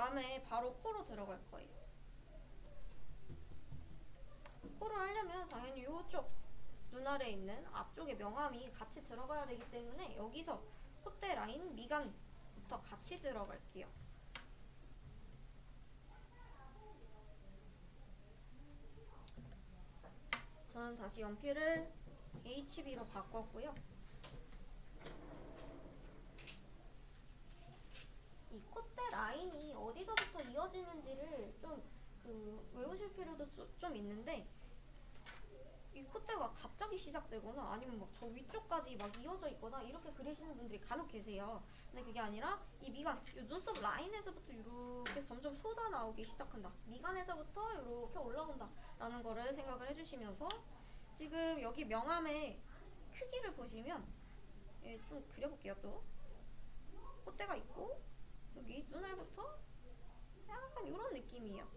다음에 바로 코로 들어갈 거예요. 코를 하려면 당연히 이쪽 눈 아래에 있는 앞쪽에 명암이 같이 들어가야 되기 때문에 여기서 콧대 라인 미간부터 같이 들어갈게요. 저는 다시 연필을 HB로 바꿨고요. 이 콧대 라인이 어디서부터 이어지는지를 좀 외우실 필요도 좀 있는데, 이 콧대가 갑자기 시작되거나 아니면 막 저 위쪽까지 막 이어져 있거나 이렇게 그리시는 분들이 간혹 계세요. 근데 그게 아니라 이 미간, 이 눈썹 라인에서부터 이렇게 점점 쏟아 나오기 시작한다. 미간에서부터 이렇게 올라온다 라는 거를 생각을 해주시면서, 지금 여기 명암의 크기를 보시면, 예, 좀 그려볼게요. 또 콧대가 있고 여기 눈알부터 약간 이런 느낌이에요.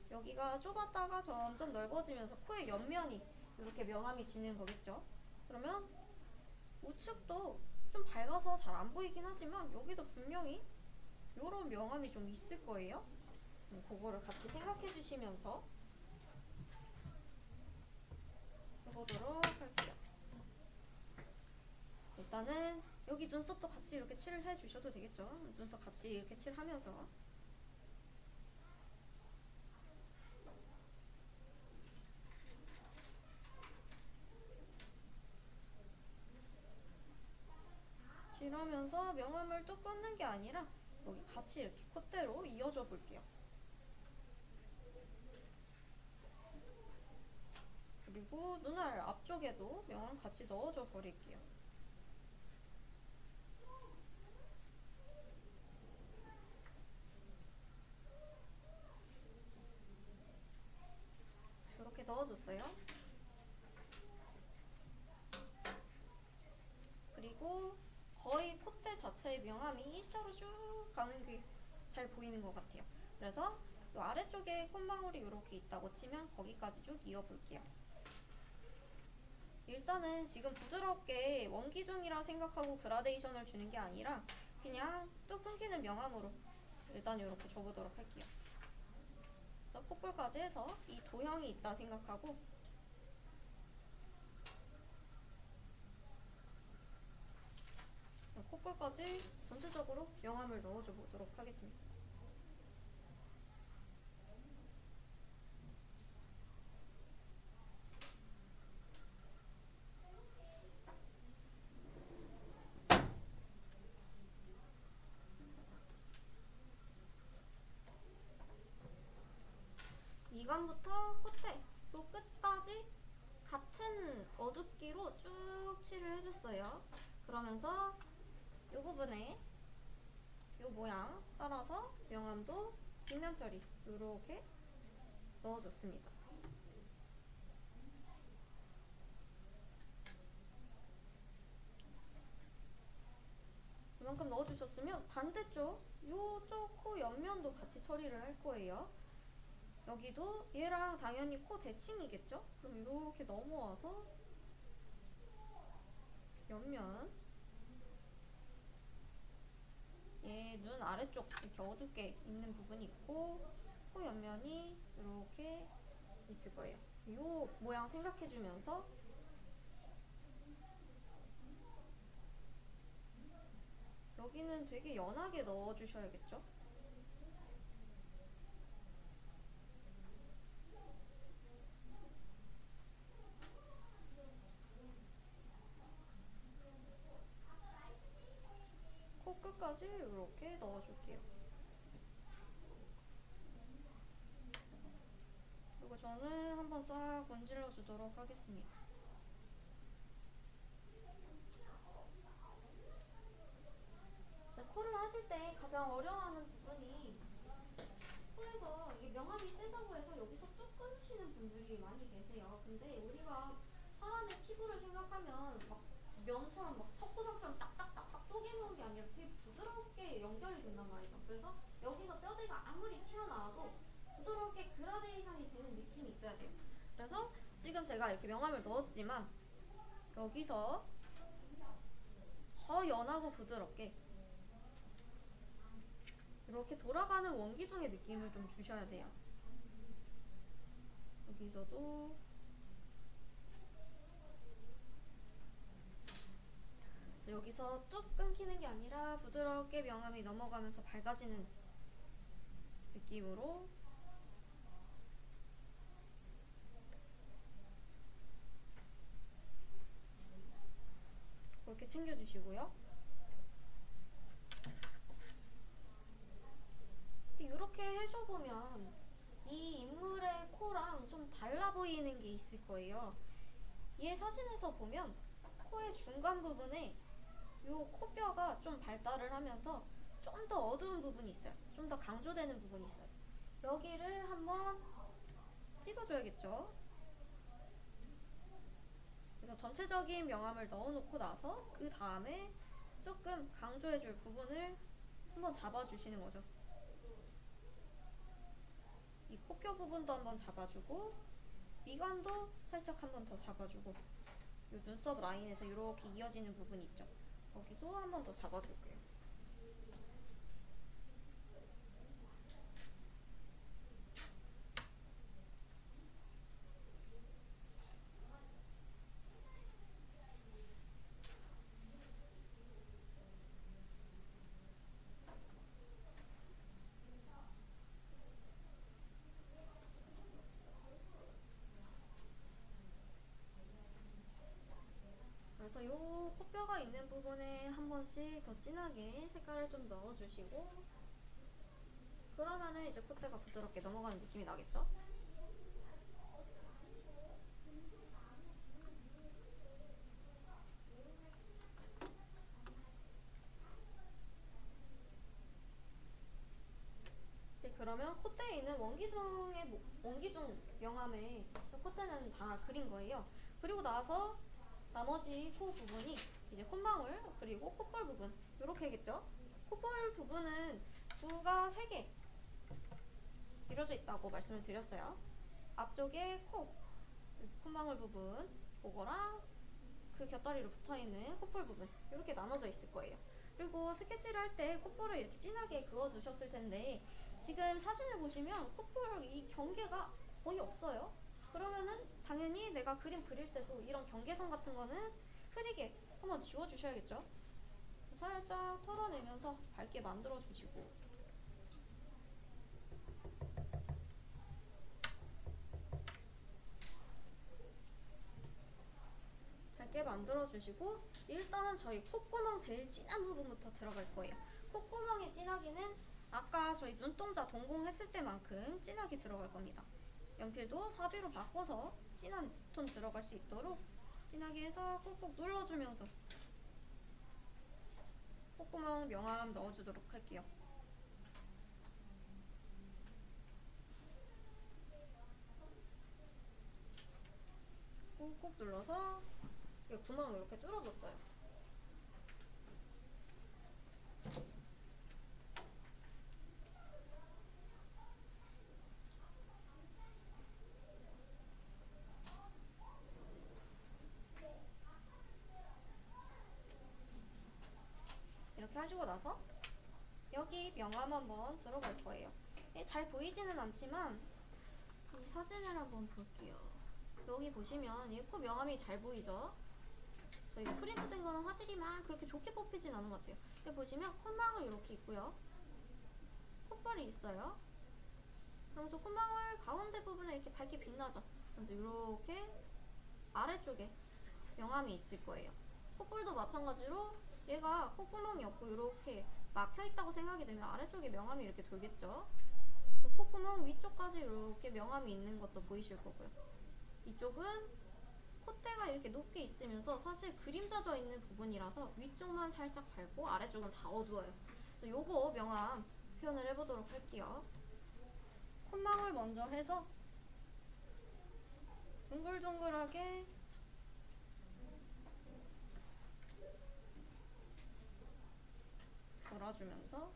여기가 좁았다가 점점 넓어지면서 코의 옆면이 이렇게 명암이 지는 거겠죠. 그러면 우측도 좀 밝아서 잘 안 보이긴 하지만 여기도 분명히 이런 명암이 좀 있을 거예요. 그거를 같이 생각해 주시면서 해보도록 할게요. 일단은 여기 눈썹도 같이 이렇게 칠을 해주셔도 되겠죠. 눈썹 같이 이렇게 칠하면서 칠하면서 명암을 뚝 끊는 게 아니라 여기 같이 이렇게 콧대로 이어줘 볼게요. 그리고 눈알 앞쪽에도 명암 같이 넣어줘 버릴게요. 이렇게 넣어줬어요. 그리고 거의 콧대 자체의 명암이 일자로 쭉 가는 게 잘 보이는 것 같아요. 그래서 이 아래쪽에 콧망울이 이렇게 있다고 치면 거기까지 쭉 이어볼게요. 일단은 지금 부드럽게 원기둥이라 생각하고 그라데이션을 주는 게 아니라 그냥 뚝 끊기는 명암으로 일단 이렇게 줘보도록 할게요. 콧볼까지 해서 이 도형이 있다 생각하고 콧볼까지 전체적으로 명암을 넣어줘 보도록 하겠습니다. 미간부터 콧대 또 끝까지 같은 어둡기로 쭉 칠을 해줬어요. 그러면서 이 부분에 이 모양 따라서 명암도 빗면 처리 이렇게 넣어줬습니다. 이만큼 넣어주셨으면 반대쪽 이쪽 코 옆면도 같이 처리를 할 거예요. 여기도 얘랑 당연히 코 대칭이겠죠? 그럼 이렇게 넘어와서 옆면, 얘 눈 아래쪽 이렇게 어둡게 있는 부분이 있고 코 옆면이 이렇게 있을 거예요. 이 모양 생각해주면서 여기는 되게 연하게 넣어주셔야겠죠? 코 끝까지 이렇게 넣어줄게요. 그리고 저는 한번 싹 문질러 주도록 하겠습니다. 자, 코를 하실 때 가장 어려워하는 부분이 코에서 이게 명암이 세다고 해서 여기서 뚝 끊으시는 분들이 많이 계세요. 근데 우리가 사람의 피부를 생각하면 막 면처럼 막 석고상처럼 딱딱딱딱 쪼개놓은 게 아니라 되게 부드럽게 연결이 된단 말이죠. 그래서 여기서 뼈대가 아무리 튀어나와도 부드럽게 그라데이션이 되는 느낌이 있어야 돼요. 그래서 지금 제가 이렇게 명암을 넣었지만 여기서 더 연하고 부드럽게 이렇게 돌아가는 원기둥의 느낌을 좀 주셔야 돼요. 여기서도 여기서 뚝 끊기는 게 아니라 부드럽게 명암이 넘어가면서 밝아지는 느낌으로 그렇게 챙겨주시고요. 이렇게 해줘보면 이 인물의 코랑 좀 달라 보이는 게 있을 거예요. 이 사진에서 보면 코의 중간 부분에 이 코뼈가 좀 발달을 하면서 좀 더 어두운 부분이 있어요. 좀 더 강조되는 부분이 있어요. 여기를 한번 찍어줘야겠죠. 그래서 전체적인 명암을 넣어놓고 나서 그 다음에 조금 강조해줄 부분을 한번 잡아주시는 거죠. 이 코뼈 부분도 한번 잡아주고 미간도 살짝 한번 더 잡아주고 이 눈썹 라인에서 이렇게 이어지는 부분 있죠. 거기도 한번 더 잡아줄게요. 그래서 이 코뼈가 있는 부분에 한 번씩 더 진하게 색깔을 좀 넣어주시고 그러면은 이제 콧대가 부드럽게 넘어가는 느낌이 나겠죠? 이제 그러면 콧대에 있는 원기둥 명암에 콧대는 다 그린 거예요. 그리고 나서 나머지 코 부분이 이제 콧망울 그리고 콧볼 부분 이렇게겠죠? 콧볼 부분은 구가 3개 이루어져 있다고 말씀을 드렸어요. 앞쪽에 콧망울 부분 그거랑 그 곁다리로 붙어있는 콧볼 부분 이렇게 나눠져 있을 거예요. 그리고 스케치를 할 때 콧볼을 이렇게 진하게 그어주셨을 텐데 지금 사진을 보시면 콧볼 이 경계가 거의 없어요. 그러면은 당연히 내가 그림 그릴 때도 이런 경계선 같은 거는 흐리게 한번 지워주셔야겠죠. 살짝 털어내면서 밝게 만들어 주시고 밝게 만들어 주시고 일단은 저희 콧구멍 제일 진한 부분부터 들어갈 거예요. 콧구멍의 진하기는 아까 저희 눈동자 동공했을 때만큼 진하게 들어갈 겁니다. 연필도 사비로 바꿔서 진한 톤 들어갈 수 있도록 진하게 해서 꾹꾹 눌러주면서 콧구멍 명암 넣어주도록 할게요. 꾹꾹 눌러서 구멍을 이렇게 뚫어줬어요. 이렇게 하시고 나서 여기 명암 한번 들어갈 거예요. 잘 보이지는 않지만 이 사진을 한번 볼게요. 여기 보시면 이 코 명암이 잘 보이죠? 저희가 프린트된 거는 화질이 막 그렇게 좋게 뽑히진 않은 것 같아요. 여기 보시면 콧망울 이렇게 있고요. 콧볼이 있어요. 그러면서 콧망울 가운데 부분에 이렇게 밝게 빛나죠? 그래서 이렇게 아래쪽에 명암이 있을 거예요. 콧볼도 마찬가지로 얘가 콧구멍이 없고 이렇게 막혀있다고 생각이 되면 아래쪽에 명암이 이렇게 돌겠죠? 콧구멍 위쪽까지 이렇게 명암이 있는 것도 보이실 거고요. 이쪽은 콧대가 이렇게 높게 있으면서 사실 그림자져 있는 부분이라서 위쪽만 살짝 밝고 아래쪽은 다 어두워요. 그래서 요거 명암 표현을 해보도록 할게요. 콧망울 먼저 해서 동글동글하게 돌아주면서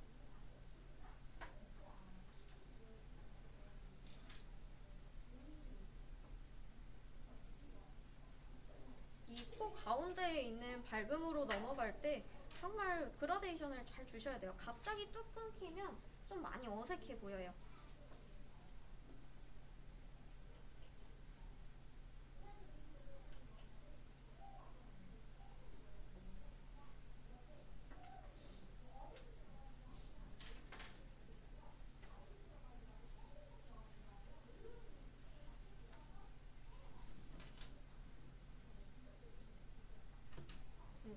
이 코 가운데에 있는 밝음으로 넘어갈 때 정말 그라데이션을 잘 주셔야 돼요. 갑자기 뚝 끊기면 좀 많이 어색해 보여요.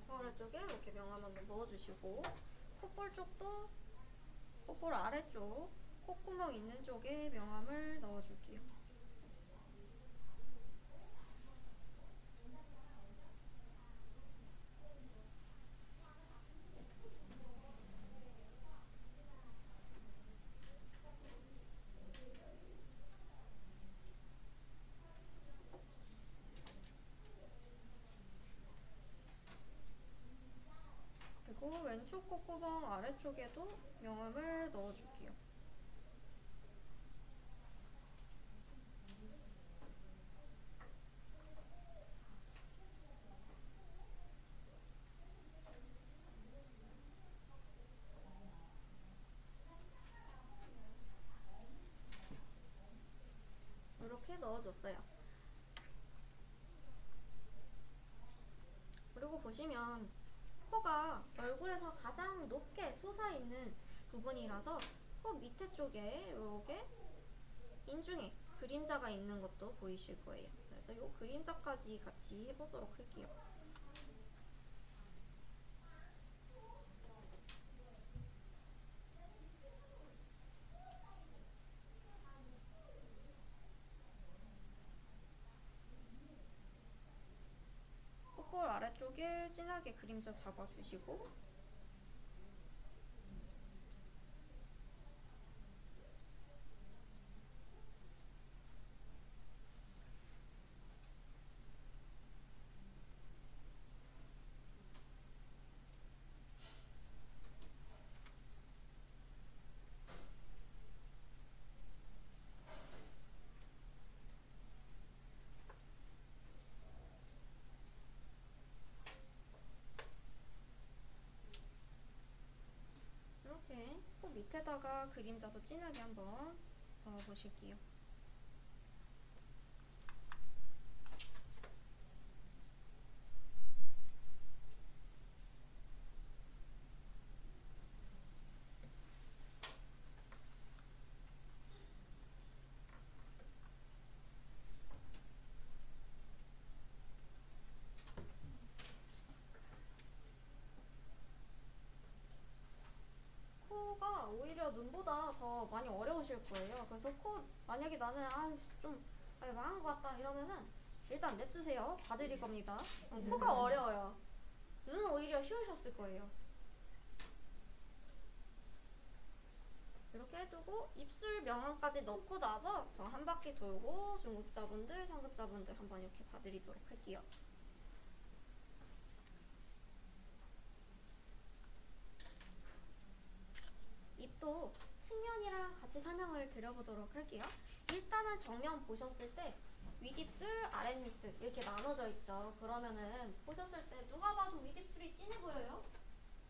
코 아래쪽에 이렇게 명암 한번 넣어주시고, 콧볼 쪽도 콧볼 아래쪽 콧구멍 있는 쪽에 명암을 넣어줄게요. 그리고 왼쪽 콧구멍 아래쪽에도 명암을 넣어줄게요. 이렇게 넣어줬어요. 그리고 보시면 코가 얼굴에서 가장 높게 솟아있는 부분이라서 코 밑에 쪽에 이렇게 인중에 그림자가 있는 것도 보이실 거예요. 그래서 이 그림자까지 같이 해보도록 할게요. 콧볼 아래쪽에 진하게 그림자 잡아주시고, 이렇게 코 밑에다가 그림자도 진하게 한번 넣어보실게요. 코가 오히려 눈보다 더 많이 어려우실 거예요. 그래서 코 만약에 나는 좀 망한 것 같다 이러면은 일단 냅두세요. 봐드릴 겁니다. 코가 어려워요. 눈은 오히려 쉬우셨을 거예요. 이렇게 해두고 입술 명암까지 넣고 나서 저 한 바퀴 돌고 중급자분들, 상급자분들 한번 이렇게 봐드리도록 할게요. 입도 측면이랑 같이 설명을 드려보도록 할게요. 일단은 정면 보셨을 때 윗입술, 아랫입술 이렇게 나눠져 있죠. 그러면은 보셨을 때 누가 봐도 윗입술이 진해 보여요?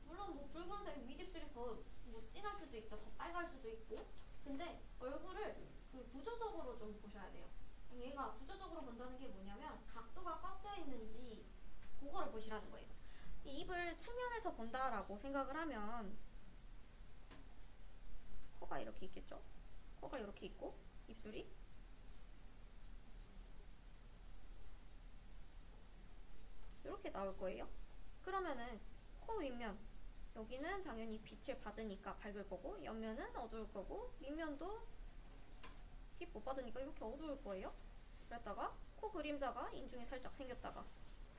물론 뭐 붉은색 윗입술이 더 뭐 진할 수도 있죠. 더 빨갈 수도 있고. 근데 얼굴을 그 구조적으로 좀 보셔야 돼요. 얘가 구조적으로 본다는 게 뭐냐면 각도가 꺾여 있는지 그거를 보시라는 거예요. 이 입을 측면에서 본다라고 생각을 하면 코가 이렇게 있겠죠? 코가 이렇게 있고 입술이 이렇게 나올 거예요. 그러면은 코 윗면 여기는 당연히 빛을 받으니까 밝을 거고 옆면은 어두울 거고 밑면도 빛 못 받으니까 이렇게 어두울 거예요. 그랬다가 코 그림자가 인중에 살짝 생겼다가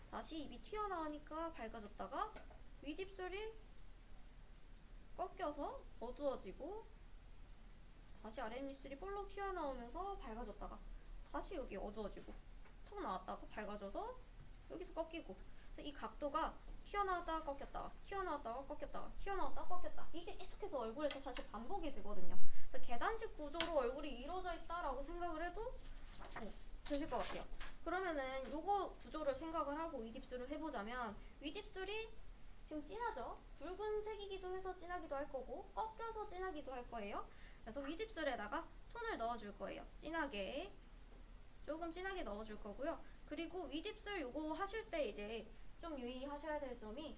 다시 입이 튀어나오니까 밝아졌다가 윗입술이 꺾여서 어두워지고 다시 아랫입술이 볼록 튀어나오면서 밝아졌다가 다시 여기 어두워지고 턱 나왔다가 밝아져서 여기서 꺾이고 이 각도가 튀어나왔다가 꺾였다가 튀어나왔다가 꺾였다가 튀어나왔다가 꺾였다 이게 계속해서 얼굴에서 사실 반복이 되거든요. 그래서 계단식 구조로 얼굴이 이루어져 있다라고 생각을 해도 되실 것 같아요. 그러면은 요거 구조를 생각을 하고 윗입술을 해보자면 윗입술이 지금 진하죠? 붉은색이기도 해서 진하기도 할 거고 꺾여서 진하기도 할 거예요. 그래서 윗입술에다가 톤을 넣어줄 거예요. 진하게 조금 진하게 넣어줄 거고요. 그리고 윗입술 요거 하실 때 이제 좀 유의하셔야 될 점이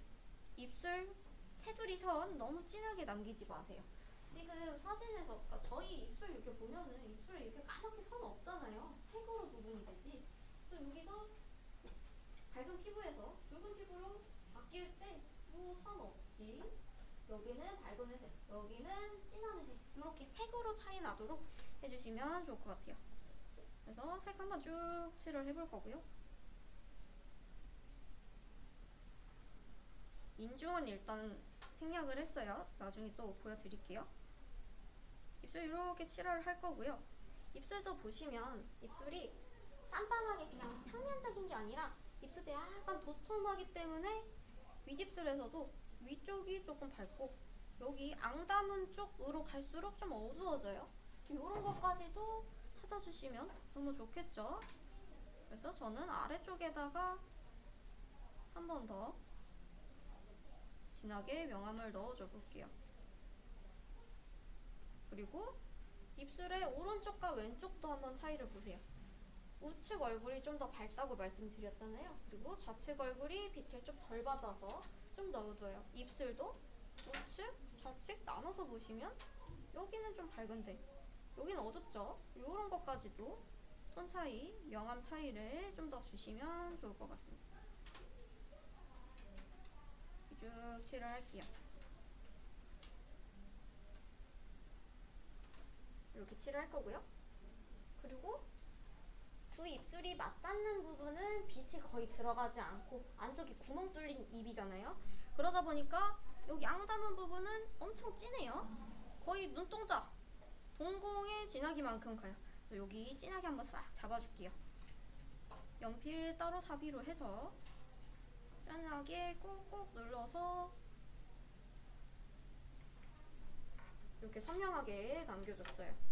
입술 테두리 선 너무 진하게 남기지 마세요. 지금 사진에서 그러니까 저희 입술 이렇게 보면은 입술에 이렇게 까맣게 선 없잖아요. 색으로 구분이 되지. 또 여기서 밝은 피부에서 붉은 피부로 바뀔 때 뭐 선 없이 여기는 밝은 회색, 여기는 진한 회색 이렇게 색으로 차이 나도록 해주시면 좋을 것 같아요. 그래서 색 한번 쭉 칠을 해볼 거고요. 인중은 일단 생략을 했어요. 나중에 또 보여드릴게요. 입술 이렇게 칠을 할 거고요. 입술도 보시면 입술이 빤빤하게 그냥 평면적인 게 아니라 입술도 약간 도톰하기 때문에 윗입술에서도 위쪽이 조금 밝고 여기 앙다문 쪽으로 갈수록 좀 어두워져요. 이런 것까지도 찾아주시면 너무 좋겠죠. 그래서 저는 아래쪽에다가 한 번 더 진하게 명암을 넣어줘 볼게요. 그리고 입술의 오른쪽과 왼쪽도 한번 차이를 보세요. 우측 얼굴이 좀 더 밝다고 말씀드렸잖아요. 그리고 좌측 얼굴이 빛을 좀 덜 받아서 좀 더 어두워요. 입술도 우측, 좌측 나눠서 보시면 여기는 좀 밝은데 여기는 어둡죠? 이런 것까지도 톤 차이, 명암 차이를 좀 더 주시면 좋을 것 같습니다. 쭉 칠을 할게요. 이렇게 칠을 할 거고요. 그리고 두 입술이 맞닿는 부분은 빛이 거의 들어가지 않고 안쪽이 구멍 뚫린 입이잖아요. 그러다 보니까 여기 앙담은 부분은 엄청 진해요. 거의 눈동자 동공의 진하기만큼 가요. 여기 진하게 한번 싹 잡아줄게요. 연필 따로 사비로 해서 진하게 꾹꾹 눌러서 이렇게 선명하게 남겨줬어요.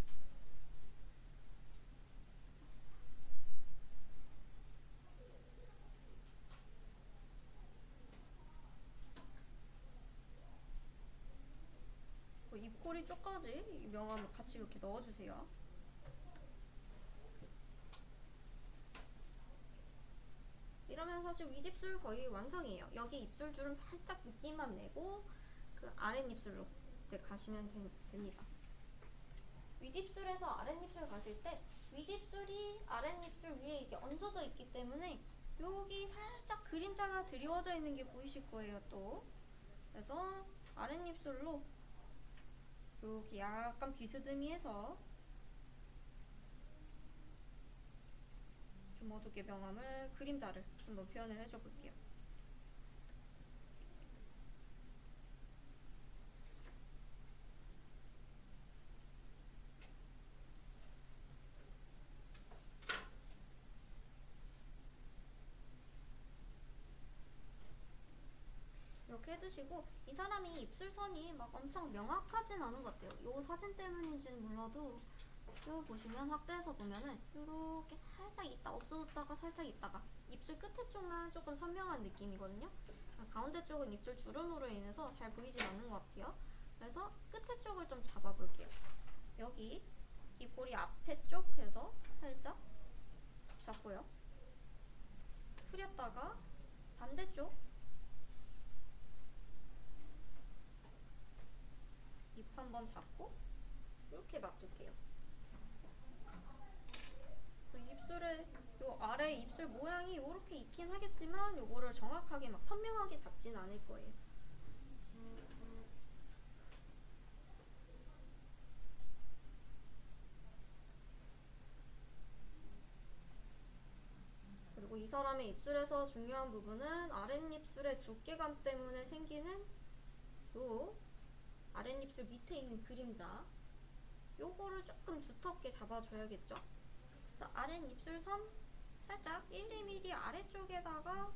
입꼬리 쪽까지 명암을 같이 이렇게 넣어주세요. 이러면 사실 윗입술 거의 완성이에요. 여기 입술 주름 살짝 느낌만 내고 그 아랫입술로 이제 가시면 됩니다. 윗입술에서 아랫입술 가실 때 윗입술이 아랫입술 위에 이게 얹어져 있기 때문에 여기 살짝 그림자가 드리워져 있는 게 보이실 거예요. 또 그래서 아랫입술로 여기 약간 비스듬히해서 좀 어둡게 명암을 그림자를 한번 표현을 해줘 볼게요. 이렇게 해두시고 이 사람이 입술선이 막 엄청 명확하진 않은 것 같아요. 이 사진 때문인지는 몰라도 쭉 보시면 확대해서 보면은 이렇게 살짝 있다 없어졌다가 살짝 있다가 입술 끝에 쪽만 조금 선명한 느낌이거든요. 가운데 쪽은 입술 주름으로 인해서 잘 보이지 않는 것 같아요. 그래서 끝에 쪽을 좀 잡아볼게요. 여기 입꼬리 앞에 쪽 해서 살짝 잡고요. 풀렸다가 반대쪽 입 한번 잡고 이렇게 놔둘게요. 그 입술에 요 아래 입술 모양이 이렇게 있긴 하겠지만 요거를 정확하게 막 선명하게 잡진 않을 거예요. 그리고 이 사람의 입술에서 중요한 부분은 아랫입술의 두께감 때문에 생기는 요 아랫입술 밑에 있는 그림자 요거를 조금 두텁게 잡아줘야겠죠. 그래서 아랫입술선 살짝 1~2mm 아래쪽에다가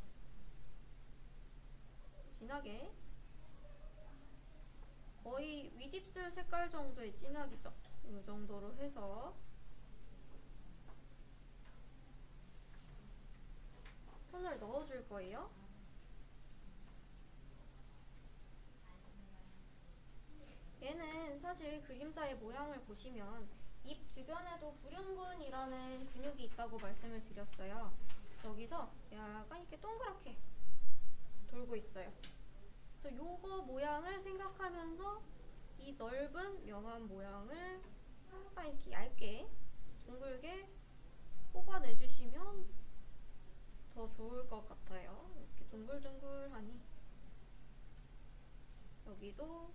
진하게 거의 윗입술 색깔 정도의 진하기죠. 이 정도로 해서 톤을 넣어줄 거예요. 사실 그림자의 모양을 보시면 입 주변에도 불흉근이라는 근육이 있다고 말씀을 드렸어요. 여기서 약간 이렇게 동그랗게 돌고 있어요. 그래서 요거 모양을 생각하면서 이 넓은 명암 모양을 약간 이렇게 얇게 둥글게 뽑아내주시면 더 좋을 것 같아요. 이렇게 둥글둥글하니 여기도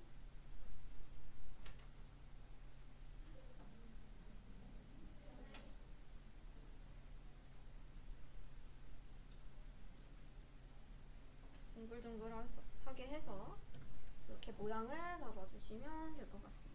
둥글둥글하게 해서 이렇게 모양을 잡아주시면 될 것 같습니다.